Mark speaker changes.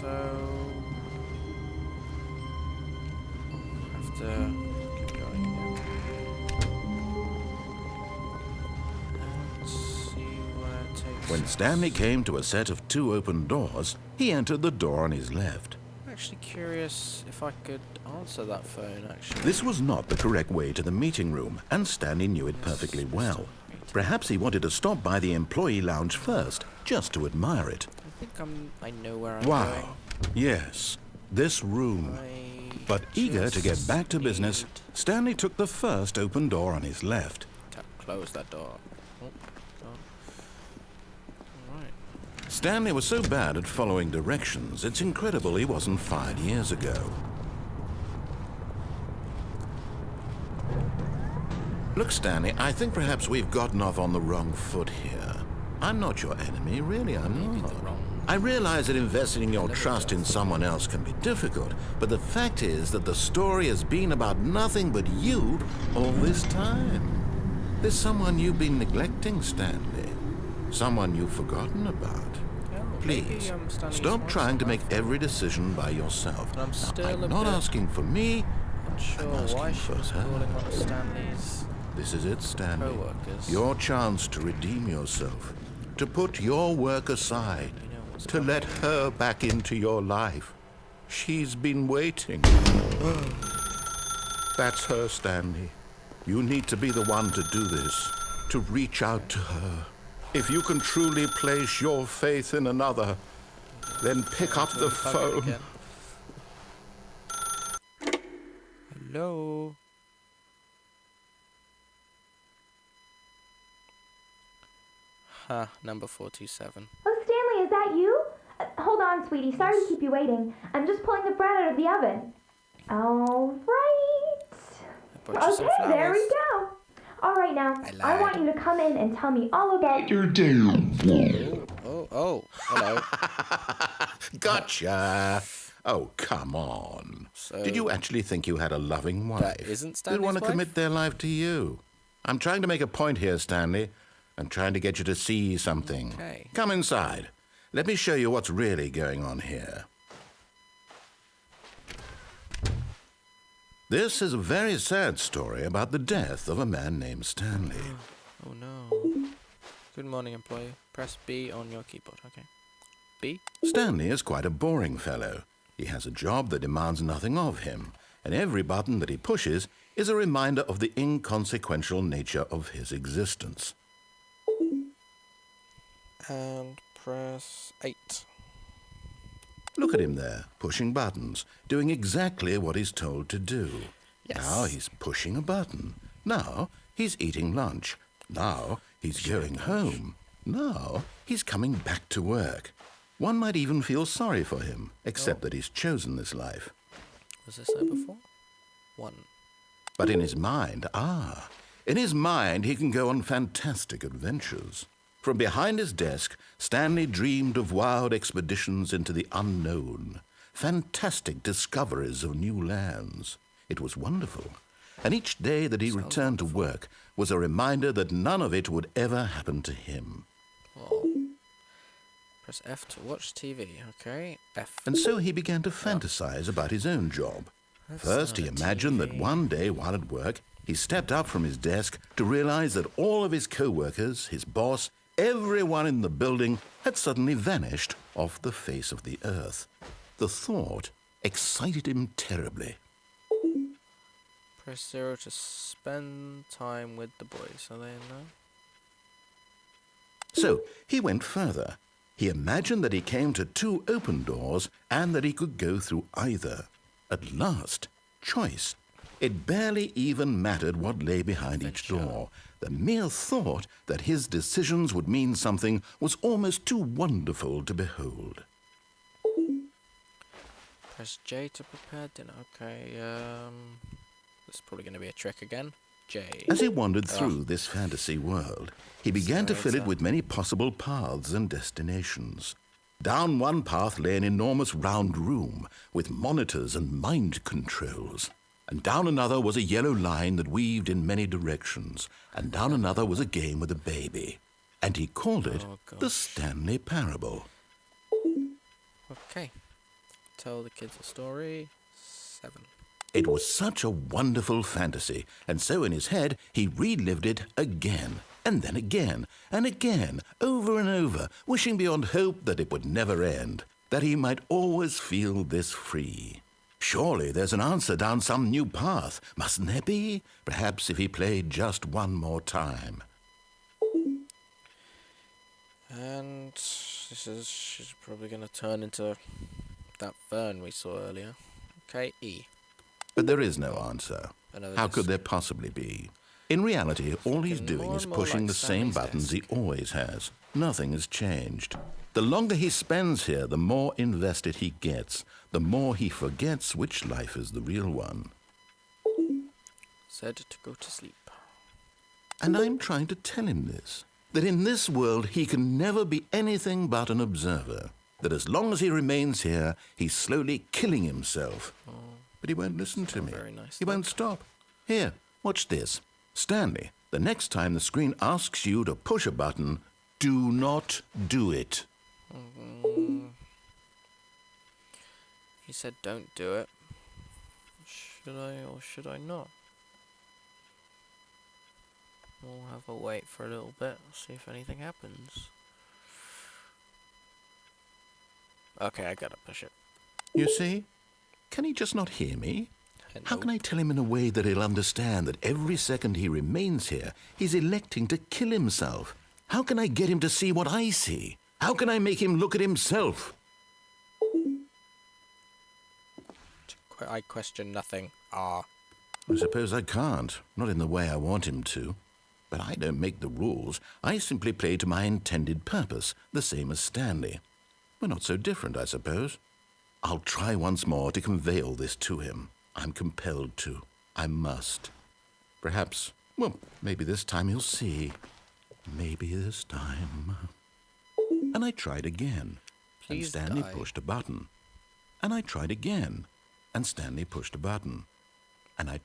Speaker 1: so have to keep going again. Let's see where it takes
Speaker 2: When
Speaker 1: us.
Speaker 2: Stanley came to a set of 2 open doors, he entered the door on his left.
Speaker 1: I'm actually curious if I could answer that phone, actually.
Speaker 2: This was not the correct way to the meeting room, and Stanley knew it perfectly well. Perhaps he wanted to stop by the employee lounge first, just to admire it.
Speaker 1: I think I know where I'm
Speaker 2: Wow.
Speaker 1: going.
Speaker 2: Yes, this room. But eager to get back to business, Stanley took the first open door on his left.
Speaker 1: Close that door. Oh, God. Alright.
Speaker 2: Stanley was so bad at following directions, it's incredible he wasn't fired years ago. Look, Stanley, I think perhaps we've gotten off on the wrong foot here. I'm not your enemy, really, I'm not. I realize that investing your trust in someone else can be difficult, but the fact is that the story has been about nothing but you all this time. There's someone you've been neglecting, Stanley. Someone you've forgotten about. Please, stop trying to make every decision by yourself.
Speaker 1: I'm still
Speaker 2: I'm
Speaker 1: a
Speaker 2: not
Speaker 1: bit
Speaker 2: asking for me.
Speaker 1: Not sure why
Speaker 2: asking
Speaker 1: she
Speaker 2: for
Speaker 1: was
Speaker 2: her.
Speaker 1: calling one of Stanley's
Speaker 2: This is it, Stanley.
Speaker 1: co-workers.
Speaker 2: Your chance to redeem yourself, to put your work aside,
Speaker 1: You know what's
Speaker 2: to let her back into your life. She's been waiting. That's her, Stanley. You need to be the one to do this, to reach out to her. If you can truly place your faith in another, then pick up the phone.
Speaker 1: Again. Hello. Ha, number 427.
Speaker 3: Oh, Stanley, is that you? Hold on, sweetie. Sorry to keep you waiting. I'm just pulling the bread out of the oven. All right.
Speaker 1: I brought you some
Speaker 3: Okay, there we
Speaker 1: flowers.
Speaker 3: go. All right, now, I want you to come in and tell me all about your
Speaker 1: Oh, hello.
Speaker 2: Gotcha. Oh, come on.
Speaker 1: So,
Speaker 2: Did you actually think you had a loving wife?
Speaker 1: that isn't
Speaker 2: Who'd
Speaker 1: Stanley's
Speaker 2: want to
Speaker 1: wife?
Speaker 2: commit their life to you? I'm trying to make a point here, Stanley. I'm trying to get you to see something.
Speaker 1: Okay.
Speaker 2: Come inside. Let me show you what's really going on here. This is a very sad story about the death of a man named Stanley.
Speaker 1: Oh no. Good morning, employee. Press B on your keyboard, okay? B?
Speaker 2: Stanley is quite a boring fellow. He has a job that demands nothing of him, and every button that he pushes is a reminder of the inconsequential nature of his existence.
Speaker 1: And press 8.
Speaker 2: Look at him there, pushing buttons, doing exactly what he's told to do.
Speaker 1: Yes.
Speaker 2: Now he's pushing a button. Now he's eating lunch. Now he's going home. Now he's coming back to work. One might even feel sorry for him, except that he's chosen this life.
Speaker 1: Was this there before? 1.
Speaker 2: But in his mind, in his mind he can go on fantastic adventures. From behind his desk, Stanley dreamed of wild expeditions into the unknown, fantastic discoveries of new lands. It was wonderful, and each day that he returned to work was a reminder that none of it would ever happen to him.
Speaker 1: Well, press F to watch TV, okay? F.
Speaker 2: And so he began to fantasize about his own job. First, he
Speaker 1: not a
Speaker 2: imagined that
Speaker 1: TV.
Speaker 2: one day while at work, he stepped up from his desk to realize that all of his co-workers, his boss, everyone in the building had suddenly vanished off the face of the earth. The thought excited him terribly.
Speaker 1: Press 0 to spend time with the boys. Are they in there?
Speaker 2: So he went further. He imagined that he came to 2 open doors and that he could go through either. At last, choice. It barely even mattered what lay behind each door. The mere thought that his decisions would mean something was almost too wonderful to behold.
Speaker 1: Press J to prepare dinner. Okay, this is probably going to be a trick again. J.
Speaker 2: As he wandered through this fantasy world, he began to
Speaker 1: So
Speaker 2: fill
Speaker 1: it's
Speaker 2: it with many possible paths and destinations. Down one path lay an enormous round room with monitors and mind controls. And down another was a yellow line that weaved in many directions. And down another was a game with a baby. And he called it
Speaker 1: Oh,
Speaker 2: the
Speaker 1: gosh.
Speaker 2: Stanley Parable.
Speaker 1: Okay. Tell the kids a story. 7.
Speaker 2: It was such a wonderful fantasy, and so in his head he relived it again, and then again, and again, over and over, wishing beyond hope that it would never end, that he might always feel this free. Surely there's an answer down some new path, mustn't there be? Perhaps if he played just one more time.
Speaker 1: And she's probably going to turn into that fern we saw earlier. Okay, E.
Speaker 2: But there is no answer.
Speaker 1: Another
Speaker 2: How
Speaker 1: disc.
Speaker 2: could there possibly be? In reality, all he's
Speaker 1: Looking
Speaker 2: doing
Speaker 1: more
Speaker 2: is
Speaker 1: and more
Speaker 2: pushing
Speaker 1: like
Speaker 2: the same
Speaker 1: Stanley's
Speaker 2: buttons he
Speaker 1: desk.
Speaker 2: always has. Nothing has changed. The longer he spends here, the more invested he gets, the more he forgets which life is the real one.
Speaker 1: Said to go to sleep.
Speaker 2: And I'm trying to tell him this, that in this world he can never be anything but an observer, that as long as he remains here, he's slowly killing himself. But he won't listen to me.
Speaker 1: Very nice.
Speaker 2: He won't stop. Here, watch this. Stanley, the next time the screen asks you to push a button, do not do it.
Speaker 1: He said don't do it. Should I or should I not? We'll have a wait for a little bit, see if anything happens. Okay, I gotta push it.
Speaker 2: You see? Can he just not hear me? How can I tell him in a way that he'll understand that every second he remains here, he's electing to kill himself? How can I get him to see what I see? How can I make him look at himself?
Speaker 1: I question nothing. Ah.
Speaker 2: I suppose I can't, not in the way I want him to. But I don't make the rules. I simply play to my intended purpose, the same as Stanley. We're not so different, I suppose. I'll try once more to convey all this to him. I'm compelled to. I must. Perhaps, well, maybe this time he'll see. Maybe this time. And I tried again.
Speaker 1: Please
Speaker 2: and Stanley
Speaker 1: die.
Speaker 2: pushed a button. And I tried again. And Stanley pushed a button. And I...